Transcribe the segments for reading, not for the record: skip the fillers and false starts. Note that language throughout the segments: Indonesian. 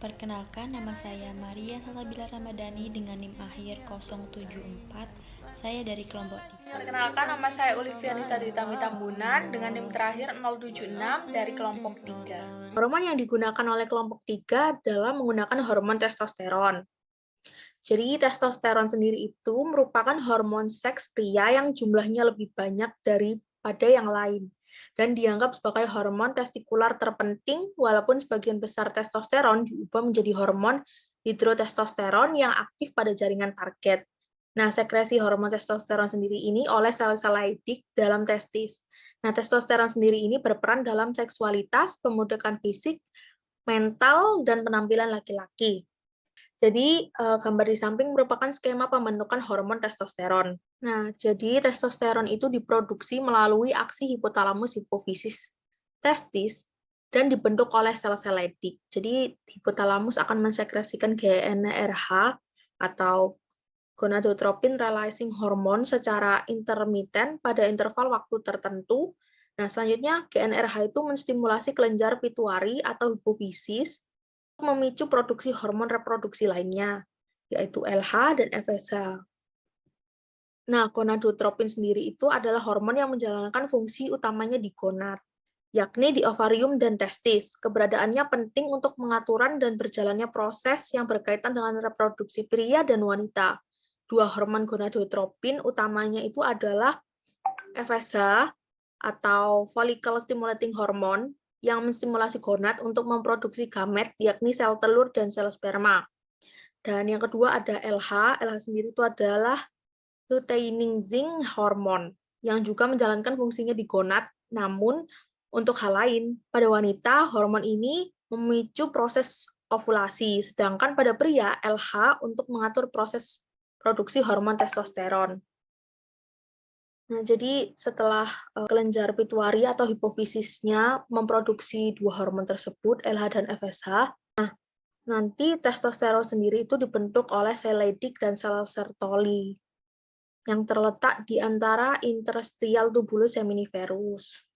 Perkenalkan, nama saya Maria Salsabila Ramadhani dengan NIM akhir 074. Saya dari kelompok 3. Perkenalkan, nama saya Olivia Nisa Ditami Tambunan dengan NIM terakhir 076 dari kelompok 3. Hormon yang digunakan oleh kelompok 3 adalah menggunakan hormon testosteron. Jadi, testosteron sendiri itu merupakan hormon seks pria yang jumlahnya lebih banyak daripada yang lain, dan dianggap sebagai hormon testikular terpenting, walaupun sebagian besar testosteron diubah menjadi hormon hidrotestosteron yang aktif pada jaringan target. Nah, sekresi hormon testosteron sendiri ini oleh sel-sel Leydig dalam testis. Nah, testosteron sendiri ini berperan dalam seksualitas, pemudakan fisik, mental, dan penampilan laki-laki. Jadi, gambar di samping merupakan skema pembentukan hormon testosteron. Nah, jadi testosteron itu diproduksi melalui aksi hipotalamus hipofisis testis dan dibentuk oleh sel-sel Leydig. Jadi, hipotalamus akan mensekresikan GnRH atau gonadotropin releasing hormone secara intermiten pada interval waktu tertentu. Nah, selanjutnya GnRH itu menstimulasi kelenjar pituitari atau hipofisis memicu produksi hormon reproduksi lainnya, yaitu LH dan FSH. Nah, gonadotropin sendiri itu adalah hormon yang menjalankan fungsi utamanya di gonad, yakni di ovarium dan testis. Keberadaannya penting untuk pengaturan dan berjalannya proses yang berkaitan dengan reproduksi pria dan wanita. Dua hormon gonadotropin utamanya itu adalah FSH atau follicle stimulating hormone yang menstimulasi gonad untuk memproduksi gamet, yakni sel telur dan sel sperma. Dan yang kedua ada LH. LH sendiri itu adalah luteinizing zinc hormone yang juga menjalankan fungsinya di gonad, namun untuk hal lain. Pada wanita, hormon ini memicu proses ovulasi, sedangkan pada pria, LH untuk mengatur proses produksi hormon testosteron. Nah, jadi setelah kelenjar pituitari atau hipofisisnya memproduksi dua hormon tersebut, LH dan FSH, nanti testosteron sendiri itu dibentuk oleh sel Leydig dan sel Sertoli yang terletak di antara interstitial tubulus seminiferus.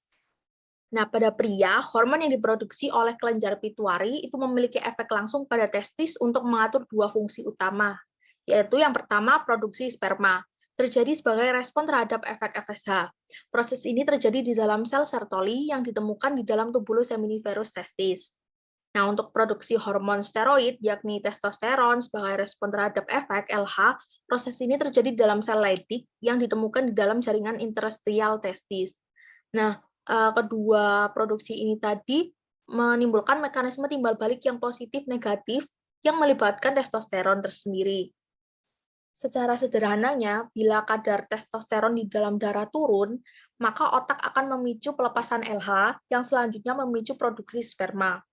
Nah, pada pria, hormon yang diproduksi oleh kelenjar pituitari itu memiliki efek langsung pada testis untuk mengatur dua fungsi utama, yaitu yang pertama produksi sperma, terjadi sebagai respon terhadap efek FSH. Proses ini terjadi di dalam sel Sertoli yang ditemukan di dalam tubulus seminiferus testis. Nah, untuk produksi hormon steroid, yakni testosteron sebagai respon terhadap efek LH, proses ini terjadi dalam sel Leydig yang ditemukan di dalam jaringan interstitial testis. Nah, kedua produksi ini tadi menimbulkan mekanisme timbal balik yang positif-negatif yang melibatkan testosteron tersendiri. Secara sederhananya, bila kadar testosteron di dalam darah turun, maka otak akan memicu pelepasan LH yang selanjutnya memicu produksi sperma.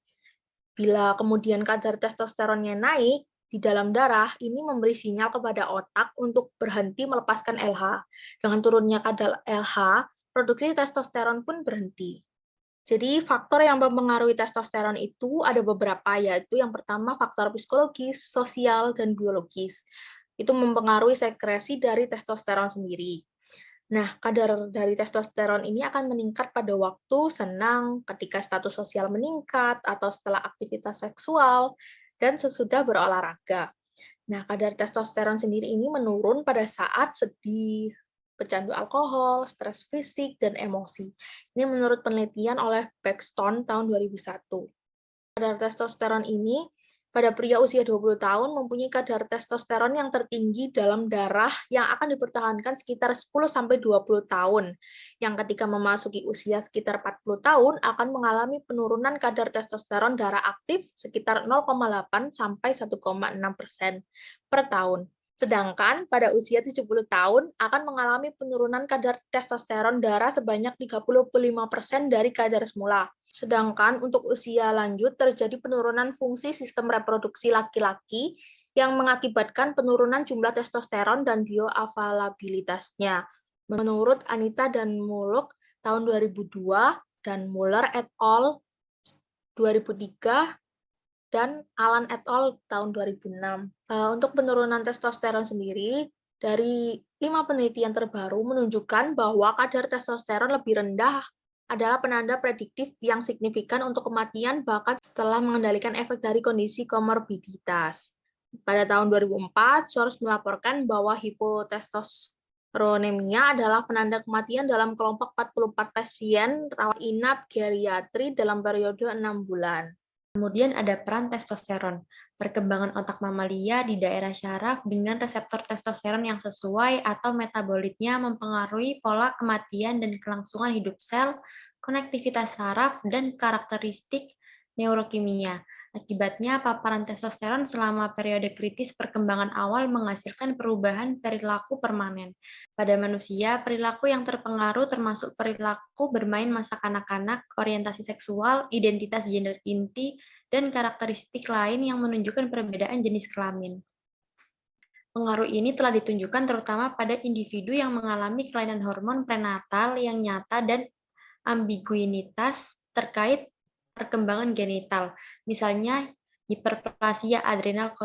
Bila kemudian kadar testosteronnya naik di dalam darah, ini memberi sinyal kepada otak untuk berhenti melepaskan LH. Dengan turunnya kadar LH, produksi testosteron pun berhenti. Jadi faktor yang mempengaruhi testosteron itu ada beberapa, yaitu yang pertama faktor psikologis, sosial, dan biologis. Itu mempengaruhi sekresi dari testosteron sendiri. Nah, kadar dari testosteron ini akan meningkat pada waktu senang, ketika status sosial meningkat, atau setelah aktivitas seksual, dan sesudah berolahraga. Nah, kadar testosteron sendiri ini menurun pada saat sedih, pecandu alkohol, stres fisik, dan emosi. Ini menurut penelitian oleh Paxton tahun 2001. Kadar testosteron ini pada pria usia 20 tahun mempunyai kadar testosteron yang tertinggi dalam darah yang akan dipertahankan sekitar 10-20 tahun. Yang ketika memasuki usia sekitar 40 tahun akan mengalami penurunan kadar testosteron darah aktif sekitar 0,8-1,6% per tahun. Sedangkan pada usia 70 tahun akan mengalami penurunan kadar testosteron darah sebanyak 35% dari kadar semula. Sedangkan untuk usia lanjut terjadi penurunan fungsi sistem reproduksi laki-laki yang mengakibatkan penurunan jumlah testosteron dan bioavailabilitasnya. Menurut Anita dan Muluk tahun 2002 dan Muller et al. 2003 dan Alan et al. Tahun 2006. Untuk penurunan testosteron sendiri, dari 5 penelitian terbaru menunjukkan bahwa kadar testosteron lebih rendah adalah penanda prediktif yang signifikan untuk kematian bahkan setelah mengendalikan efek dari kondisi komorbiditas. Pada tahun 2004, Soros melaporkan bahwa hipotestosteronemia adalah penanda kematian dalam kelompok 44 pasien rawat inap geriatri dalam periode 6 bulan. Kemudian ada peran testosteron. Perkembangan otak mamalia di daerah syaraf dengan reseptor testosteron yang sesuai atau metabolitnya mempengaruhi pola kematian dan kelangsungan hidup sel, konektivitas saraf, dan karakteristik neurokimia. Akibatnya, paparan testosteron selama periode kritis perkembangan awal menghasilkan perubahan perilaku permanen. Pada manusia, perilaku yang terpengaruh termasuk perilaku bermain masa kanak-kanak, orientasi seksual, identitas gender inti, dan karakteristik lain yang menunjukkan perbedaan jenis kelamin. Pengaruh ini telah ditunjukkan terutama pada individu yang mengalami kelainan hormon prenatal yang nyata dan ambiguitas terkait perkembangan genital, misalnya hiperplasia adrenal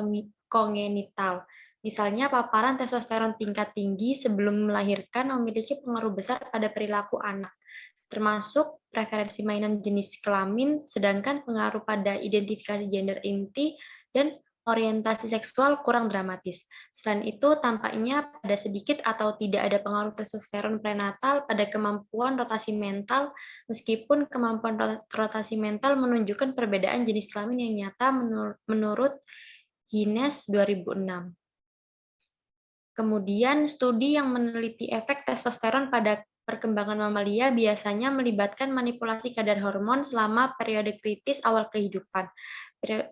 kongenital. Misalnya, paparan testosteron tingkat tinggi sebelum melahirkan memiliki pengaruh besar pada perilaku anak, termasuk preferensi mainan jenis kelamin, sedangkan pengaruh pada identifikasi gender inti dan orientasi seksual kurang dramatis. Selain itu, tampaknya pada sedikit atau tidak ada pengaruh testosteron prenatal pada kemampuan rotasi mental, meskipun kemampuan rotasi mental menunjukkan perbedaan jenis kelamin yang nyata menurut Hines 2006. Kemudian, studi yang meneliti efek testosteron pada perkembangan mamalia biasanya melibatkan manipulasi kadar hormon selama periode kritis awal kehidupan.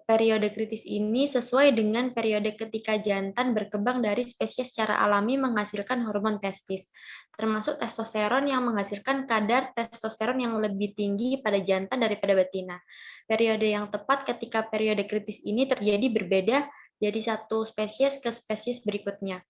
Periode kritis ini sesuai dengan periode ketika jantan berkembang dari spesies secara alami menghasilkan hormon testis, termasuk testosteron yang menghasilkan kadar testosteron yang lebih tinggi pada jantan daripada betina. Periode yang tepat ketika periode kritis ini terjadi berbeda dari satu spesies ke spesies berikutnya.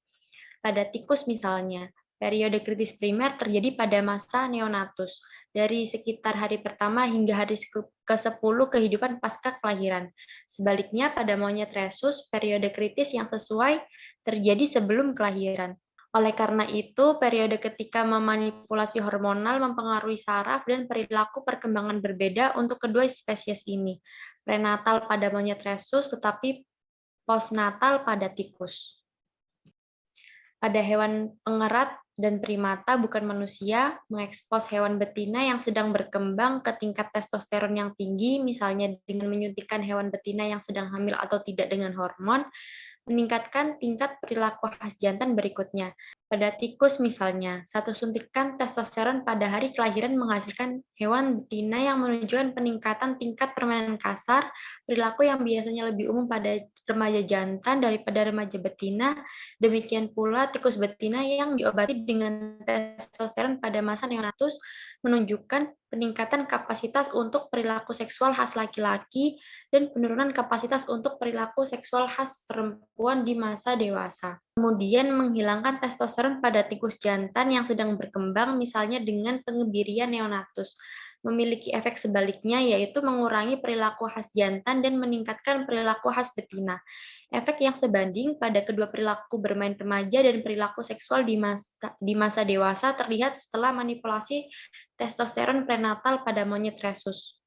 Pada tikus misalnya, periode kritis primer terjadi pada masa neonatus, dari sekitar hari pertama hingga hari ke-10 kehidupan pasca kelahiran. Sebaliknya, pada monyet rhesus, periode kritis yang sesuai terjadi sebelum kelahiran. Oleh karena itu, periode ketika memanipulasi hormonal mempengaruhi saraf dan perilaku perkembangan berbeda untuk kedua spesies ini. Prenatal pada monyet rhesus, tetapi postnatal pada tikus. Pada hewan pengerat dan primata bukan manusia, mengekspos hewan betina yang sedang berkembang ke tingkat testosteron yang tinggi, misalnya dengan menyuntikkan hewan betina yang sedang hamil atau tidak dengan hormon, meningkatkan tingkat perilaku khas jantan berikutnya. Pada tikus misalnya, satu suntikan testosteron pada hari kelahiran menghasilkan hewan betina yang menunjukkan peningkatan tingkat permainan kasar, perilaku yang biasanya lebih umum pada remaja jantan daripada remaja betina. Demikian pula tikus betina yang diobati dengan testosteron pada masa neonatus menunjukkan peningkatan kapasitas untuk perilaku seksual khas laki-laki dan penurunan kapasitas untuk perilaku seksual khas perempuan di masa dewasa. Kemudian menghilangkan testosteron pada tikus jantan yang sedang berkembang, misalnya dengan pengebirian neonatus. Memiliki efek sebaliknya, yaitu mengurangi perilaku khas jantan dan meningkatkan perilaku khas betina. Efek yang sebanding pada kedua perilaku bermain remaja dan perilaku seksual di masa dewasa terlihat setelah manipulasi testosteron prenatal pada monyet rhesus.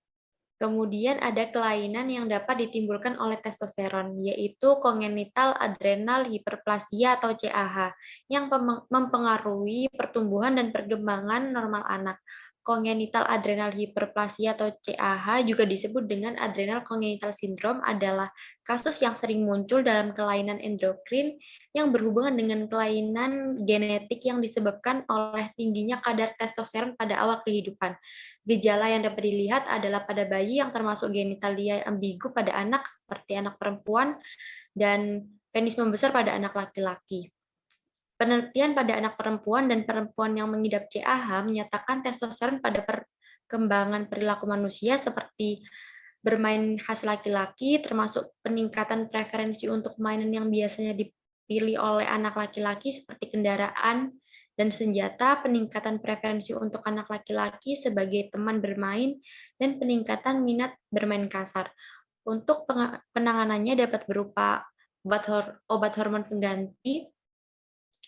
Kemudian ada kelainan yang dapat ditimbulkan oleh testosteron, yaitu congenital adrenal hyperplasia atau CAH, yang mempengaruhi pertumbuhan dan perkembangan normal anak. Congenital adrenal hyperplasia atau CAH juga disebut dengan adrenal congenital syndrome adalah kasus yang sering muncul dalam kelainan endokrin yang berhubungan dengan kelainan genetik yang disebabkan oleh tingginya kadar testosteron pada awal kehidupan. Gejala yang dapat dilihat adalah pada bayi yang termasuk genitalia ambigu pada anak seperti anak perempuan dan penis membesar pada anak laki-laki. Penelitian pada anak perempuan dan perempuan yang mengidap CAH menyatakan testosteron pada perkembangan perilaku manusia seperti bermain khas laki-laki, termasuk peningkatan preferensi untuk mainan yang biasanya dipilih oleh anak laki-laki seperti kendaraan dan senjata, peningkatan preferensi untuk anak laki-laki sebagai teman bermain, dan peningkatan minat bermain kasar. Untuk penanganannya dapat berupa obat hormon pengganti,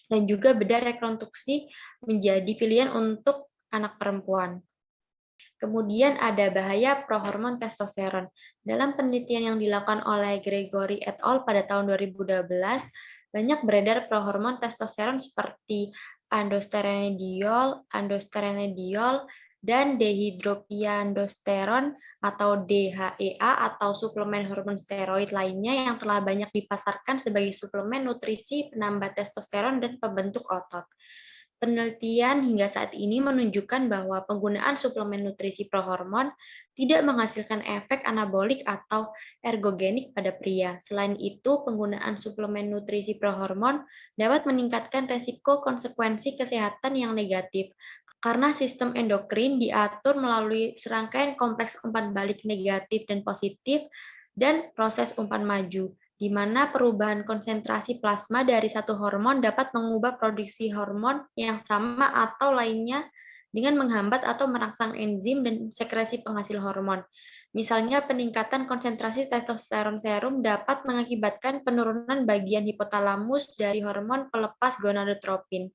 dan juga bedah rekonstruksi menjadi pilihan untuk anak perempuan. Kemudian ada bahaya prohormon testosteron. Dalam penelitian yang dilakukan oleh Gregory et al. Pada tahun 2012, banyak beredar prohormon testosteron seperti androstenediol, dan dehidropiandosteron atau DHEA atau suplemen hormon steroid lainnya yang telah banyak dipasarkan sebagai suplemen nutrisi penambah testosteron dan pembentuk otot. Penelitian hingga saat ini menunjukkan bahwa penggunaan suplemen nutrisi prohormon tidak menghasilkan efek anabolik atau ergogenik pada pria. Selain itu, penggunaan suplemen nutrisi prohormon dapat meningkatkan resiko konsekuensi kesehatan yang negatif, karena sistem endokrin diatur melalui serangkaian kompleks umpan balik negatif dan positif dan proses umpan maju, di mana perubahan konsentrasi plasma dari satu hormon dapat mengubah produksi hormon yang sama atau lainnya dengan menghambat atau merangsang enzim dan sekresi penghasil hormon. Misalnya, peningkatan konsentrasi testosteron serum dapat mengakibatkan penurunan bagian hipotalamus dari hormon pelepas gonadotropin,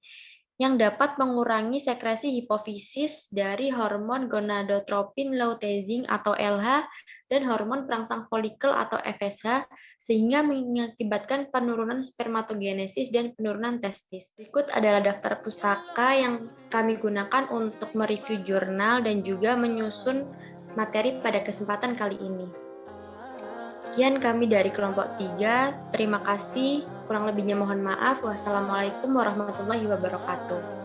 yang dapat mengurangi sekresi hipofisis dari hormon gonadotropin lutein atau LH dan hormon perangsang folikel atau FSH, sehingga mengakibatkan penurunan spermatogenesis dan penurunan testis. Berikut adalah daftar pustaka yang kami gunakan untuk mereview jurnal dan juga menyusun materi pada kesempatan kali ini. Sekian kami dari kelompok 3. Terima kasih. Kurang lebihnya mohon maaf. Wassalamualaikum warahmatullahi wabarakatuh.